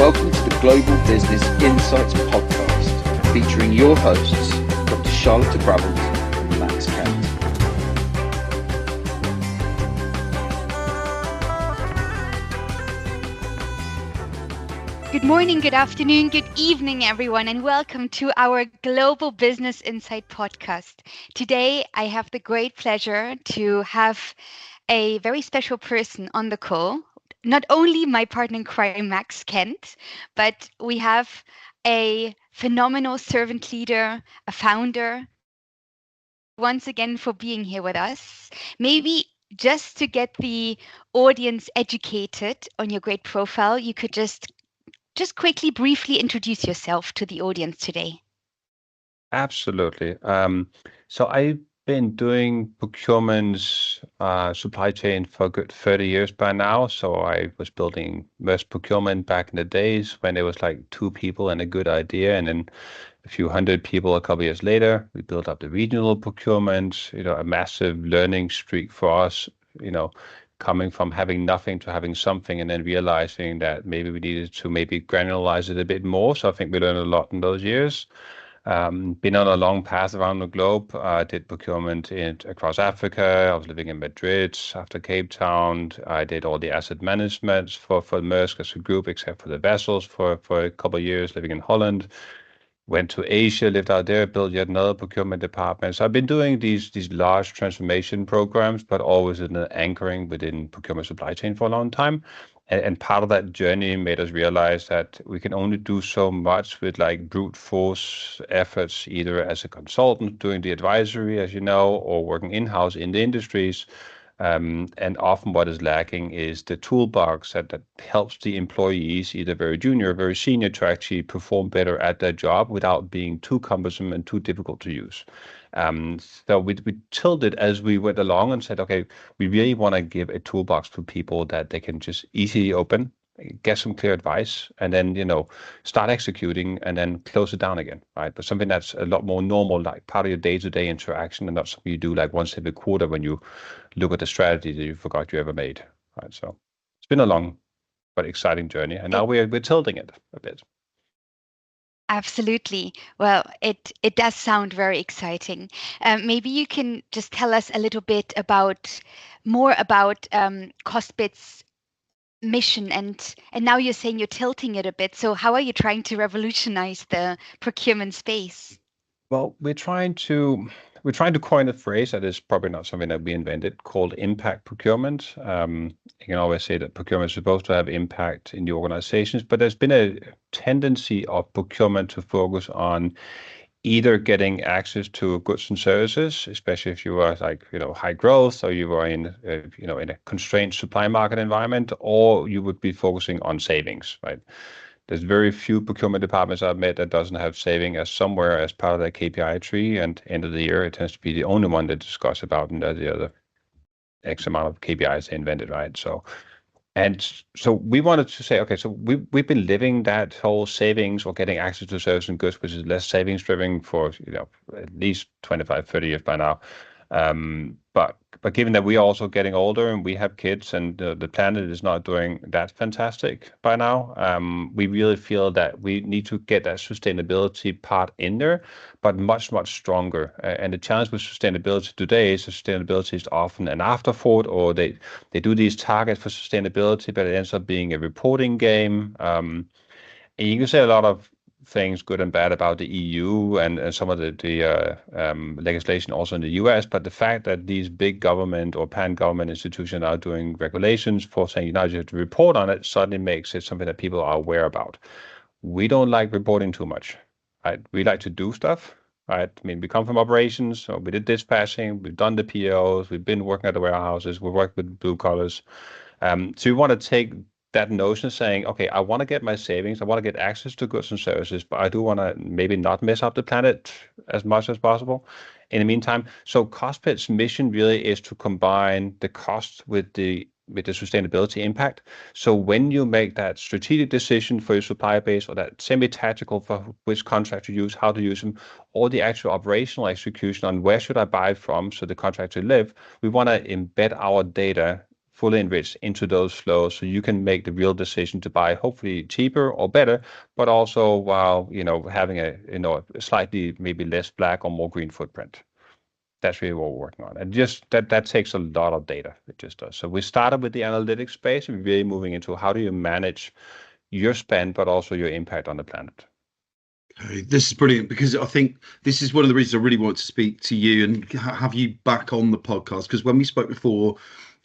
Welcome to the Global Business Insights Podcast, featuring your hosts, Dr. Charlotte Brabant and Max Kent. Good morning, good afternoon, good evening, everyone, and welcome to our Global Business Insight Podcast. Today, I have the great pleasure to have a very special person on the call. Not only my partner in crime, Max Kent, but we have a phenomenal servant leader, a founder. Once again for being here with us. Maybe just to get the audience educated on your great profile, you could just quickly, briefly introduce yourself to the audience today. Absolutely. So I've been doing procurement, supply chain for a good 30 years by now. So I was building mass procurement back in the days when it was like 2 people and a good idea. And then a few hundred people a couple of years later, we built up the regional procurement, a massive learning streak for us, coming from having nothing to having something and then realizing that maybe we needed to maybe granularize it a bit more. So I think we learned a lot in those years. Been on a long path around the globe. I did procurement across Africa. I was living in Madrid after Cape Town. I did all the asset management for Maersk as a group, except for the vessels for a couple of years, living in Holland. Went to Asia, lived out there, built yet another procurement department. So I've been doing these large transformation programs, but always in the anchoring within procurement supply chain for a long time. And part of that journey made us realize that we can only do so much with like brute force efforts, either as a consultant doing the advisory, as you know, or working in-house in the industries. And often what is lacking is the toolbox that helps the employees, either very junior or very senior, to actually perform better at their job without being too cumbersome and too difficult to use. So we tilted as we went along and said, okay, we really want to give a toolbox to people that they can just easily open, get some clear advice, and then, start executing and then close it down again, right? But something that's a lot more normal, like part of your day-to-day interaction, and not something you do like once every quarter when you look at the strategy that you forgot you ever made, right? So it's been a long but exciting journey, and now we're tilting it a bit. Absolutely. Well, it does sound very exciting. Maybe you can just tell us a little bit more about CostBits' mission, and now you're saying you're tilting it a bit. So how are you trying to revolutionize the procurement space? Well, we're trying to coin a phrase that is probably not something that we invented, called impact procurement. You can always say that procurement is supposed to have impact in the organizations, but there's been a tendency of procurement to focus on either getting access to goods and services, especially if you are like, high growth, or you are in a constrained supply market environment, or you would be focusing on savings, right? There's very few procurement departments I've met that doesn't have saving as somewhere as part of their KPI tree, and end of the year, it tends to be the only one they discuss about, and the other X amount of KPIs they invented, right? So we wanted to say, okay, so we've been living that whole savings or getting access to services and goods, which is less savings driven for, at least 25, 30 years by now. But given that we are also getting older and we have kids and the planet is not doing that fantastic by now, we really feel that we need to get that sustainability part in there, but much, much stronger. And the challenge with sustainability today is that sustainability is often an afterthought, or they do these targets for sustainability, but it ends up being a reporting game. And you can say a lot of things, good and bad, about the EU and some of the legislation also in the US, but the fact that these big government or pan-government institutions are doing regulations for saying you have to report on it suddenly makes it something that people are aware about. We don't like reporting too much, right? We like to do stuff, right? I mean, we come from operations, so we did dispatching, we've done the POs, we've been working at the warehouses, we work with blue collars. So we want to take that notion of saying, okay, I want to get my savings, I want to get access to goods and services, but I do want to maybe not mess up the planet as much as possible in the meantime. So CostBits' mission really is to combine the cost with the sustainability impact. So when you make that strategic decision for your supplier base, or that semi-tactical for which contract to use, how to use them, or the actual operational execution on where should I buy from so the contract to live, we want to embed our data fully enriched into those flows, so you can make the real decision to buy hopefully cheaper or better, but also while having a slightly maybe less black or more green footprint. That's really what we're working on, and just that takes a lot of data. It just does. So we started with the analytics space, and we're really moving into how do you manage your spend, but also your impact on the planet. Okay, this is brilliant, because I think this is one of the reasons I really want to speak to you and have you back on the podcast. Because when we spoke before,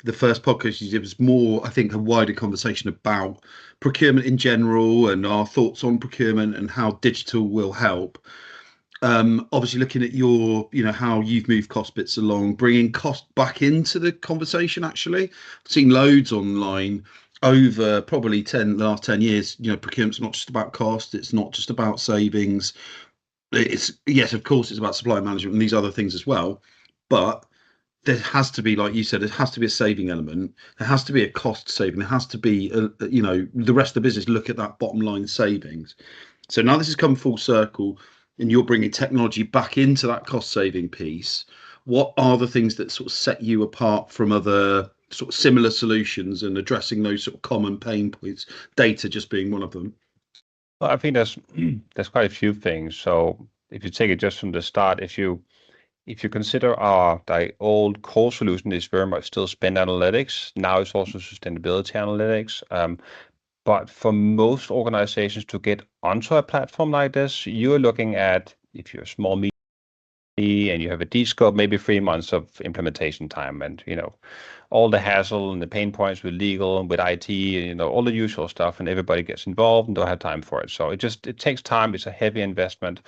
the first podcast you did was more, I think, a wider conversation about procurement in general and our thoughts on procurement and how digital will help. Obviously, looking at your, how you've moved CostBits along, bringing cost back into the conversation. Actually, I've seen loads online over probably the last 10 years. Procurement's not just about cost, it's not just about savings. It's, yes, of course, it's about supply management and these other things as well, but there has to be, like you said, there has to be a saving element, there has to be a cost saving, there has to be the rest of the business look at that bottom line savings. So now this has come full circle and you're bringing technology back into that cost saving piece. What are the things that sort of set you apart from other sort of similar solutions and addressing those sort of common pain points, data just being one of them? Well, I think there's quite a few things. So if you take it just from the start, if you consider our old core solution is very much still spend analytics, now it's also sustainability analytics. But for most organizations to get onto a platform like this, you're looking at, if you're a small media and you have a D-scope, maybe 3 months of implementation time, and all the hassle and the pain points with legal and with IT, and all the usual stuff, and everybody gets involved and don't have time for it. So it takes time. It's a heavy investment.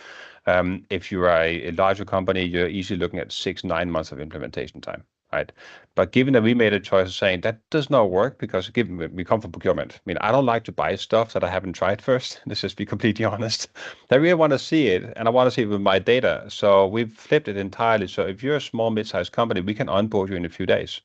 If you're a larger company, you're easily looking at 6-9 months of implementation time. Right. But given that we made a choice of saying that does not work, because given we come from procurement, I mean, I don't like to buy stuff that I haven't tried first. Let's just be completely honest. I really want to see it, and I want to see it with my data. So we've flipped it entirely. So if you're a small, mid-sized company, we can onboard you in a few days.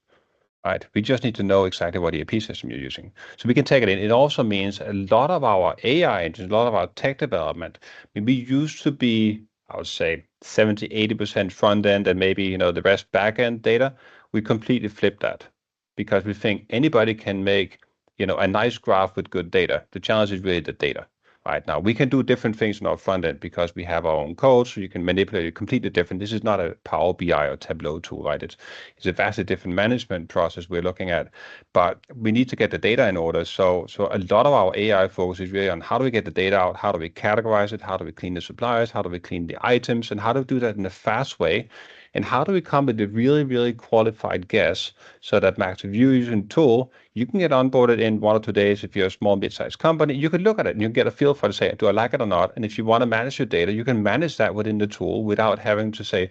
Right. We just need to know exactly what ERP system you're using. So we can take it in. It also means a lot of our AI engines, a lot of our tech development, we used to be, I would say, 70-80% front end and maybe the rest back end data. We completely flipped that, because we think anybody can make a nice graph with good data. The challenge is really the data. Right now, we can do different things in our front end because we have our own code, so you can manipulate it completely different. This is not a Power BI or Tableau tool, right? It's a vastly different management process we're looking at, but we need to get the data in order. So a lot of our AI focus is really on how do we get the data out, how do we categorize it, how do we clean the suppliers, how do we clean the items, and how do we do that in a fast way, and how do we come with a really, really qualified guess so that, Max, if you're using a tool, you can get onboarded in 1 or 2 days. If you're a small, mid-sized company, you can look at it and you can get a feel for it, say, do I like it or not? And if you want to manage your data, you can manage that within the tool without having to say,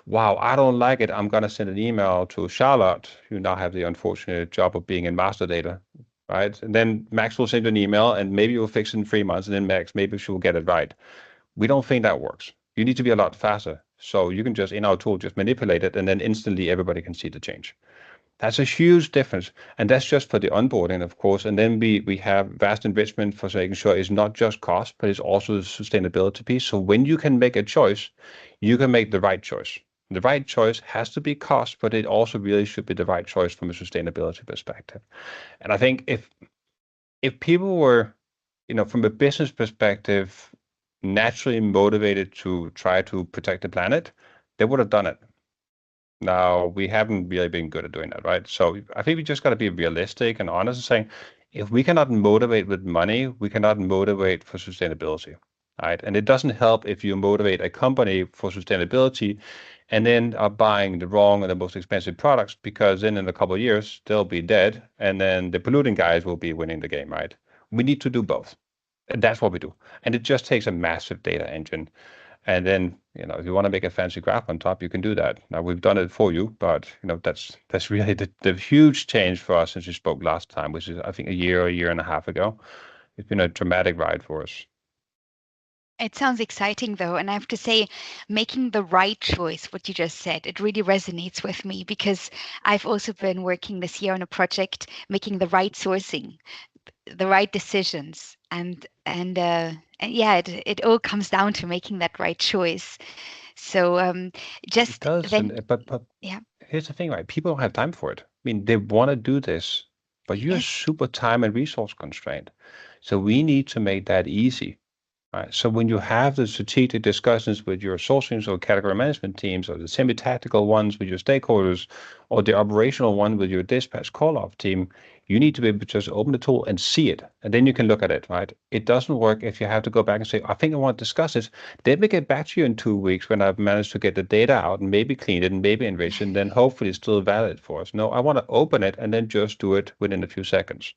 wow, I don't like it, I'm going to send an email to Charlotte, who now have the unfortunate job of being in master data, right? And then Max will send you an email and maybe you'll fix it in 3 months, and then Max, maybe she will get it right. We don't think that works. You need to be a lot faster. So you can just, in our tool, just manipulate it, and then instantly everybody can see the change. That's a huge difference. And that's just for the onboarding, of course. And then we have vast enrichment for making sure it's not just cost, but it's also the sustainability piece. So when you can make a choice, you can make the right choice. The right choice has to be cost, but it also really should be the right choice from a sustainability perspective. And I think if people were, from a business perspective, naturally motivated to try to protect the planet, they would have done it. Now, we haven't really been good at doing that, right? So I think we just got to be realistic and honest and saying, if we cannot motivate with money, we cannot motivate for sustainability, right? And it doesn't help if you motivate a company for sustainability and then are buying the wrong and the most expensive products, because then in a couple of years, they'll be dead, and then the polluting guys will be winning the game, right? We need to do both. And that's what we do. And it just takes a massive data engine. And then, if you want to make a fancy graph on top, you can do that. Now, we've done it for you, but, that's really the huge change for us since we spoke last time, which is, I think, a year and a half ago. It's been a dramatic ride for us. It sounds exciting, though. And I have to say, making the right choice, what you just said, it really resonates with me, because I've also been working this year on a project, making the right sourcing, the right decisions, and yeah, it all comes down to making that right choice. So It does, but yeah, here's the thing, right? People don't have time for it. mean, they want to do this, but you're Yes. super time and resource constrained. So we need to make that easy. Right. So when you have the strategic discussions with your sourcing or category management teams, or the semi-tactical ones with your stakeholders, or the operational one with your dispatch call-off team, you need to be able to just open the tool and see it, and then you can look at it. Right. It doesn't work if you have to go back and say, I think I want to discuss this. Then we get back to you in 2 weeks when I've managed to get the data out and maybe clean it and maybe enrich it, and then hopefully it's still valid for us. No, I want to open it and then just do it within a few seconds.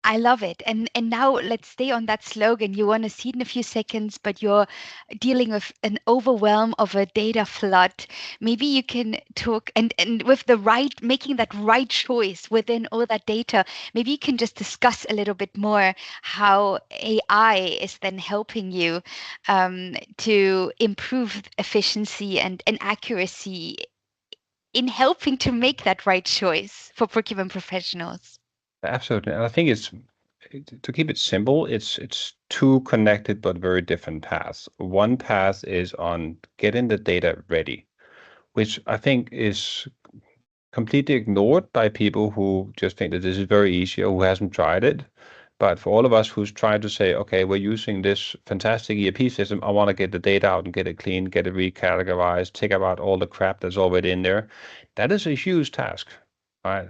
I love it. And now let's stay on that slogan. You want to see it in a few seconds, but you're dealing with an overwhelm of a data flood. Maybe you can talk and with the right, making that right choice within all that data, maybe you can just discuss a little bit more how AI is then helping you to improve efficiency and accuracy in helping to make that right choice for procurement professionals. Absolutely. And I think to keep it simple, it's two connected but very different paths. One path is on getting the data ready, which I think is completely ignored by people who just think that this is very easy or who hasn't tried it. But for all of us who's trying to say, okay, we're using this fantastic ERP system, I want to get the data out and get it clean, get it recategorized, take out all the crap that's already in there. That is a huge task, right?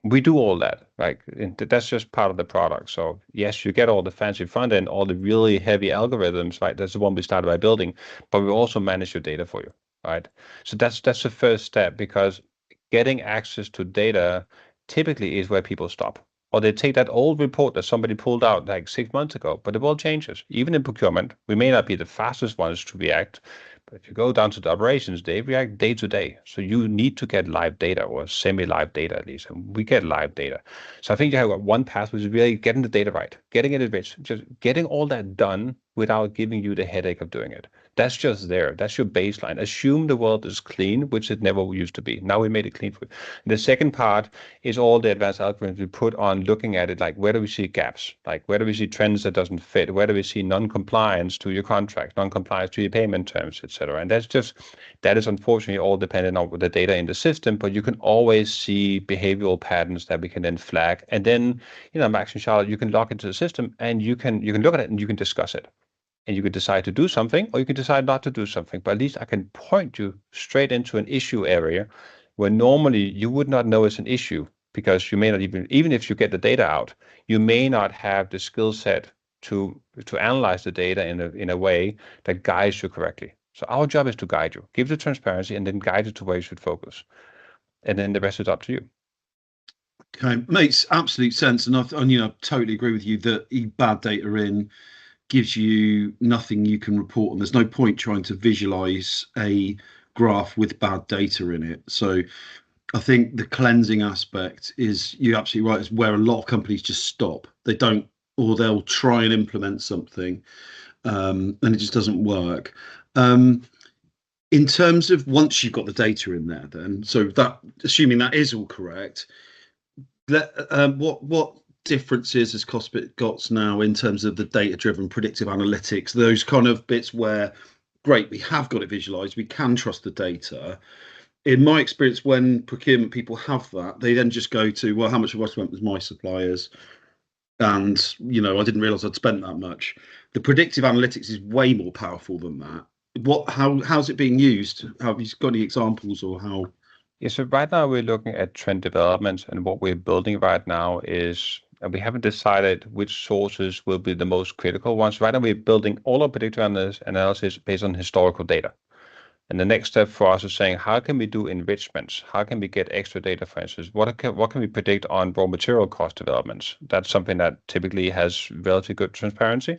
We do all that, like that's just part of the product. So yes, you get all the fancy front end, all the really heavy algorithms, right? That's the one we started by building, but we also manage your data for you, right? So that's the first step, because getting access to data typically is where people stop. Or they take that old report that somebody pulled out like 6 months ago, but the world changes. Even in procurement, we may not be the fastest ones to react, but if you go down to the operations, they react day to day. So you need to get live data, or semi-live data at least, and we get live data. So I think you have one path, which is really getting the data right, getting it enriched, just getting all that done without giving you the headache of doing it. That's just there. That's your baseline. Assume the world is clean, which it never used to be. Now we made it clean for you. The second part is all the advanced algorithms we put on looking at it, like where do we see gaps? Like where do we see trends that doesn't fit? Where do we see non-compliance to your contract, non-compliance to your payment terms, etc.? And that is unfortunately all dependent on the data in the system, but you can always see behavioral patterns that we can then flag. And then, Max and Charlotte, you can log into the system and you can look at it and you can discuss it. And you could decide to do something, or you could decide not to do something. But at least I can point you straight into an issue area where normally you would not know it's an issue, because you may not even if you get the data out, you may not have the skill set to analyze the data in a way that guides you correctly. So our job is to guide you, give the transparency, and then guide you to where you should focus. And then the rest is up to you. Okay, makes absolute sense, and I totally agree with you that bad data in gives you nothing you can report on. There's no point trying to visualize a graph with bad data in it. So I think the cleansing aspect is, you're absolutely right, is where a lot of companies just stop. They don't, or they'll try and implement something and it just doesn't work. In terms of once you've got the data in there, then, so that, assuming that is all correct, what differences has CostBits got now in terms of the data-driven predictive analytics, those kind of bits where, great, we have got it visualized, we can trust the data. In my experience, when procurement people have that, they then just go to, well, how much have I spent with my suppliers? And, I didn't realize I'd spent that much. The predictive analytics is way more powerful than that. How's it being used? Have you got any examples, or how? Yeah, so right now we're looking at trend developments, and what we're building right now is, and we haven't decided which sources will be the most critical ones. Right now we're building all our predictive analysis based on historical data. And the next step for us is saying, how can we do enrichments? How can we get extra data, for instance? What can we predict on raw material cost developments? That's something that typically has relatively good transparency.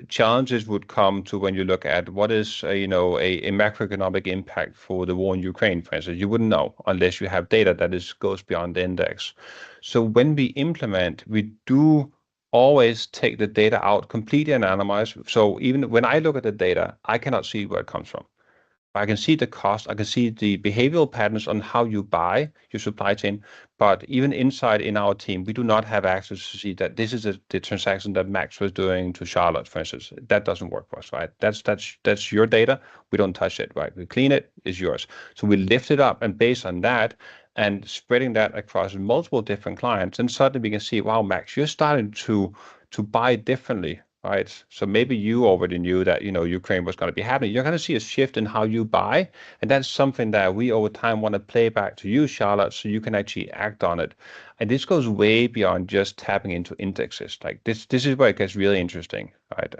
Challenges would come to when you look at what is a macroeconomic impact for the war in Ukraine, for instance. You wouldn't know unless you have data that goes beyond the index. So when we implement, we do always take the data out completely anonymized. So even when I look at the data, I cannot see where it comes from. I can see the cost, I can see the behavioral patterns on how you buy your supply chain, but even inside in our team, we do not have access to see that this is the transaction that Max was doing to Charlotte, for instance. That doesn't work for us, right? That's your data. We don't touch it, right? We clean it, it's yours. So we lift it up, and based on that, and spreading that across multiple different clients. And suddenly we can see, wow, Max, you're starting to buy differently, right? So maybe you already knew that, Ukraine was going to be happening. You're going to see a shift in how you buy. And that's something that we over time want to play back to you, Charlotte, so you can actually act on it. And this goes way beyond just tapping into indexes. Like this is where it gets really interesting, right?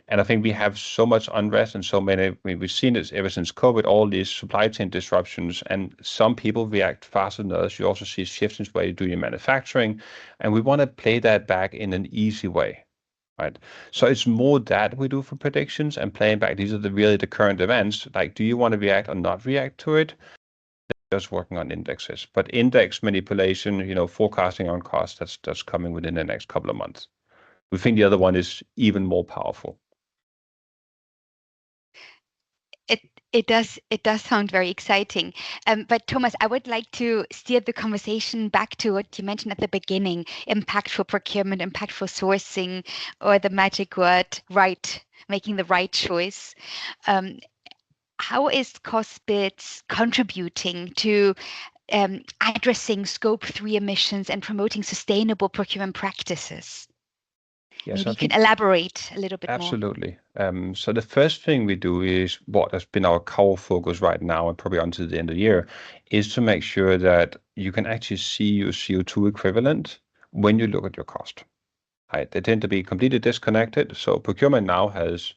And I think we have so much unrest and so many, we've seen this ever since COVID, all these supply chain disruptions, and some people react faster than others. You also see shifts in the way you do your manufacturing, and we want to play that back in an easy way, right? So it's more that we do for predictions and playing back. These are really the current events. Like, do you want to react or not react to it? Just working on indexes, but index manipulation, forecasting on cost, that's coming within the next couple of months. We think the other one is even more powerful. It does sound very exciting. But Thomas, I would like to steer the conversation back to what you mentioned at the beginning: impactful procurement, impactful sourcing, or the magic word right, making the right choice. How is CostBits contributing to addressing Scope 3 emissions and promoting sustainable procurement practices? Yes, Maybe you can elaborate a little bit more. Absolutely. So the first thing we do is what has been our core focus right now and probably until the end of the year is to make sure that you can actually see your CO2 equivalent when you look at your cost. Right? They tend to be completely disconnected. So procurement now has,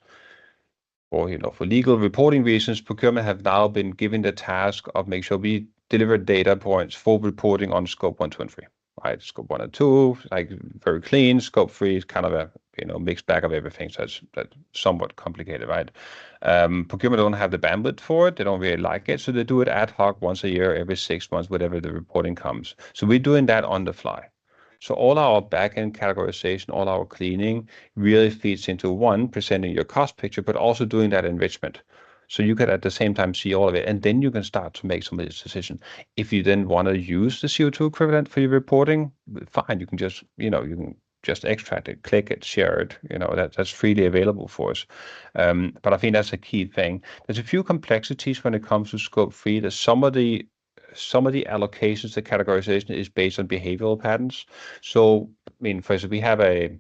or for legal reporting reasons, procurement have now been given the task of make sure we deliver data points for reporting on Scope 1, 2, and 3. Right, Scope 1 and 2, like very clean. Scope 3 is kind of a mixed bag of everything, so that's somewhat complicated, right? Procurement don't have the bandwidth for it; they don't really like it, so they do it ad hoc once a year, every 6 months, whatever the reporting comes. So we're doing that on the fly. So all our back-end categorization, all our cleaning really feeds into one, presenting your cost picture, but also doing that enrichment. So you can at the same time see all of it, and then you can start to make some of this decision. If you then want to use the CO2 equivalent for your reporting, fine. You can just, you can just extract it, click it, share it. That's freely available for us. But I think that's a key thing. There's a few complexities when it comes to Scope 3. There's some of the allocations, the categorization is based on behavioral patterns. So, for instance, we have a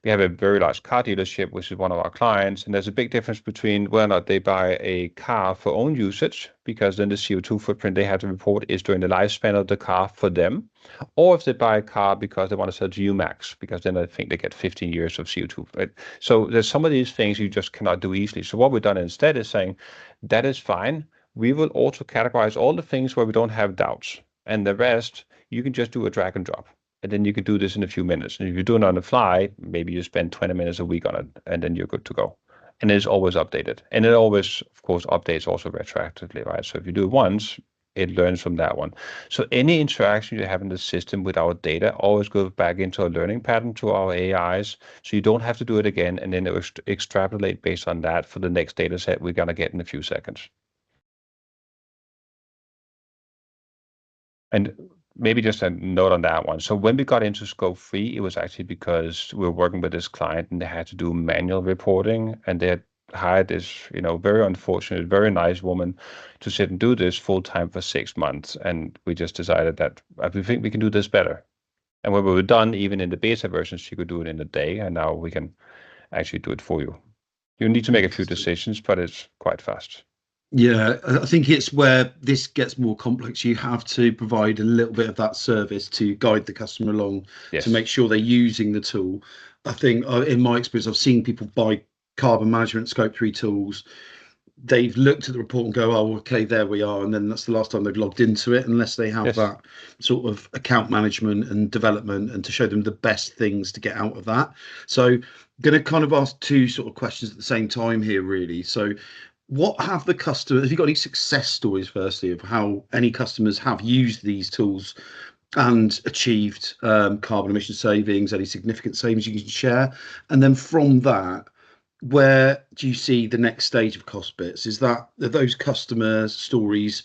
very large car dealership, which is one of our clients, and there's a big difference between whether or not they buy a car for own usage, because then the CO2 footprint they have to report is during the lifespan of the car for them, or if they buy a car because they want to sell to you, Max, because then I think they get 15 years of CO2. Right? So there's some of these things you just cannot do easily. So what we've done instead is saying, that is fine. We will auto categorize all the things where we don't have doubts, and the rest, you can just do a drag and drop. And then you could do this in a few minutes. And if you do it on the fly, maybe you spend 20 minutes a week on it, and then you're good to go. And it's always updated. And it always, of course, updates also retroactively, right? So if you do it once, it learns from that one. So any interaction you have in the system with our data always goes back into a learning pattern to our AIs. So you don't have to do it again, and then extrapolate based on that for the next data set we're going to get in a few seconds. And maybe just a note on that one. So when we got into Scope 3, it was actually because we were working with this client and they had to do manual reporting, and they had hired this, very unfortunate, very nice woman to sit and do this full time for 6 months. And we just decided that we think we can do this better. And when we were done, even in the beta version, she could do it in a day, and now we can actually do it for you. You need to make a few decisions, but it's quite fast. Yeah, I think it's where this gets more complex. You have to provide a little bit of that service to guide the customer along, Yes. to make sure they're using the tool. I think in my experience, I've seen people buy carbon management Scope 3 tools. They've looked at the report and go, oh, okay, there we are. And then that's the last time they've logged into it, unless they have that sort of account management and development, and to show them the best things to get out of that. So going to kind of ask two sort of questions at the same time here, really. So what have the customers, have you got any success stories, firstly, of how any customers have used these tools and achieved carbon emission savings, any significant savings you can share? And then from that, where do you see the next stage of CostBits? Are those customer stories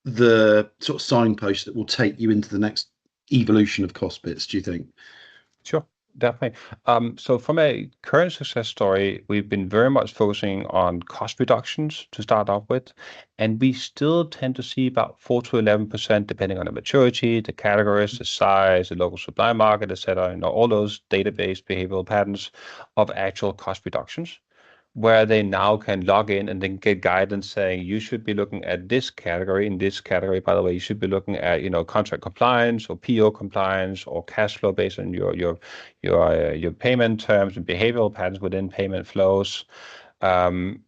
the sort of signpost that will take you into the next evolution of CostBits, do you think? Sure. Definitely. So from a current success story, we've been very much focusing on cost reductions to start off with, and we still tend to see about 4 to 11%, depending on the maturity, the categories, the size, the local supply market, etc. All those database behavioral patterns of actual cost reductions, where they now can log in and then get guidance saying you should be looking at this category. In this category, by the way, you should be looking at contract compliance or PO compliance or cash flow based on your payment terms and behavioral patterns within payment flows, and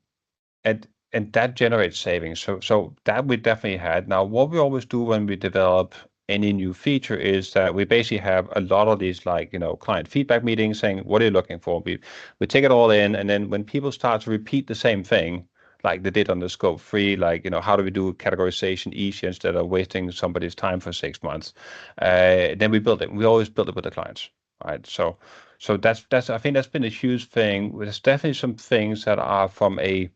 that generates savings. So that we definitely had. Now, what we always do when we develop any new feature is that we basically have a lot of these client feedback meetings saying, what are you looking for? We take it all in, and then when people start to repeat the same thing, like they did on the scope 3, how do we do categorization easier instead of wasting somebody's time for 6 months? Then we build it. We always build it with the clients, right? So that's I think that's been a huge thing. There's definitely some things that are from a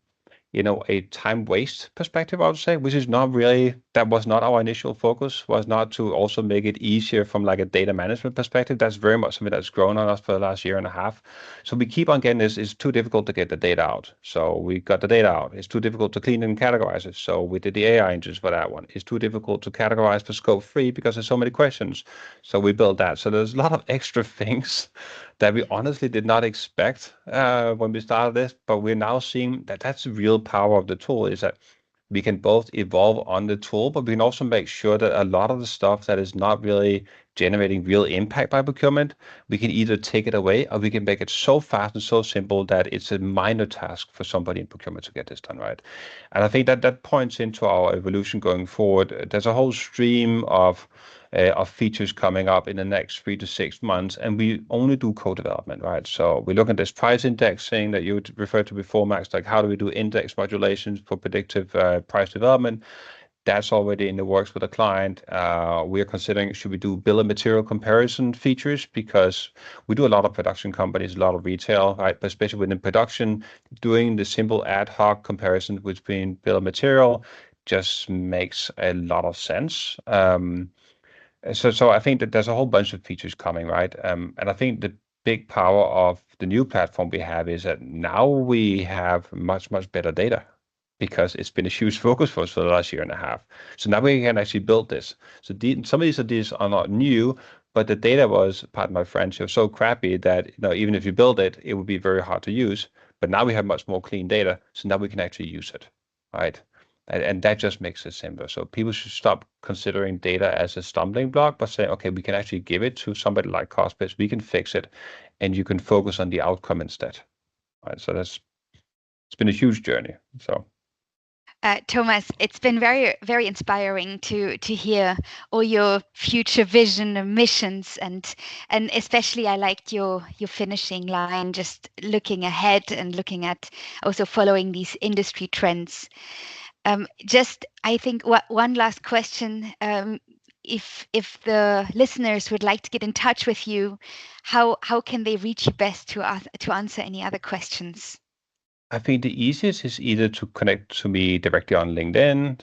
time waste perspective, I would say, which is not really, that was not our initial focus, was not to also make it easier from a data management perspective. That's very much something that's grown on us for the last year and a half. So we keep on getting this, it's too difficult to get the data out. So we got the data out. It's too difficult to clean and categorize it. So we did the AI engines for that one. It's too difficult to categorize for scope 3 because there's so many questions. So we built that. So there's a lot of extra things that we honestly did not expect when we started this, but we're now seeing that that's the real power of the tool, is that we can both evolve on the tool, but we can also make sure that a lot of the stuff that is not really generating real impact by procurement, we can either take it away or we can make it so fast and so simple that it's a minor task for somebody in procurement to get this done right. And I think that points into our evolution going forward. There's a whole stream of features coming up in the next 3 to 6 months, and we only do co-development, right? So we look at this price indexing that you referred to before, Max, like how do we do index modulations for predictive price development? That's already in the works with a client. We are considering, should we do bill of material comparison features? Because we do a lot of production companies, a lot of retail, right? But especially within production, doing the simple ad hoc comparison between bill of material just makes a lot of sense. So I think that there's a whole bunch of features coming, right? And I think the big power of the new platform we have is that now we have much, much better data, because it's been a huge focus for us for the last year and a half. So now we can actually build this. So some of these ideas are not new, but the data was, pardon my French, it was so crappy that even if you build it, it would be very hard to use. But now we have much more clean data, so now we can actually use it, right? And that just makes it simpler. So people should stop considering data as a stumbling block, but say, okay, we can actually give it to somebody like CostBits, we can fix it, and you can focus on the outcome instead, right? So it's been a huge journey. So. Thomas, it's been very, very inspiring to hear all your future vision and missions, and especially I liked your finishing line, just looking ahead and looking at also following these industry trends. I think one last question. If the listeners would like to get in touch with you, how can they reach you best to answer any other questions? I think the easiest is either to connect to me directly on LinkedIn.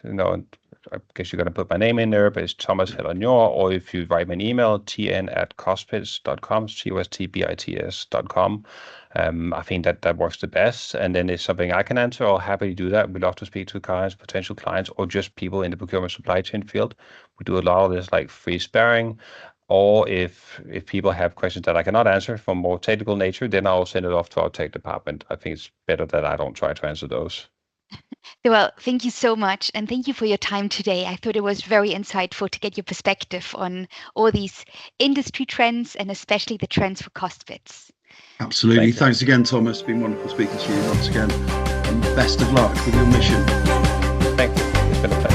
I guess you're going to put my name in there, but it's Thomas Heller-Njor, or if you write me an email, tn@costbits.com, costbits.com. I think that works the best. And then if something I can answer, I'll happily do that. We love to speak to clients, potential clients, or just people in the procurement supply chain field. We do a lot of this like free sparring. Or if people have questions that I cannot answer from more technical nature, then I'll send it off to our tech department. I think it's better that I don't try to answer those. Well, thank you so much. And thank you for your time today. I thought it was very insightful to get your perspective on all these industry trends and especially the trends for CostBits. Absolutely. Thanks again, Thomas. It's been wonderful speaking to you once again. And best of luck with your mission. Thank you. It's been a pleasure.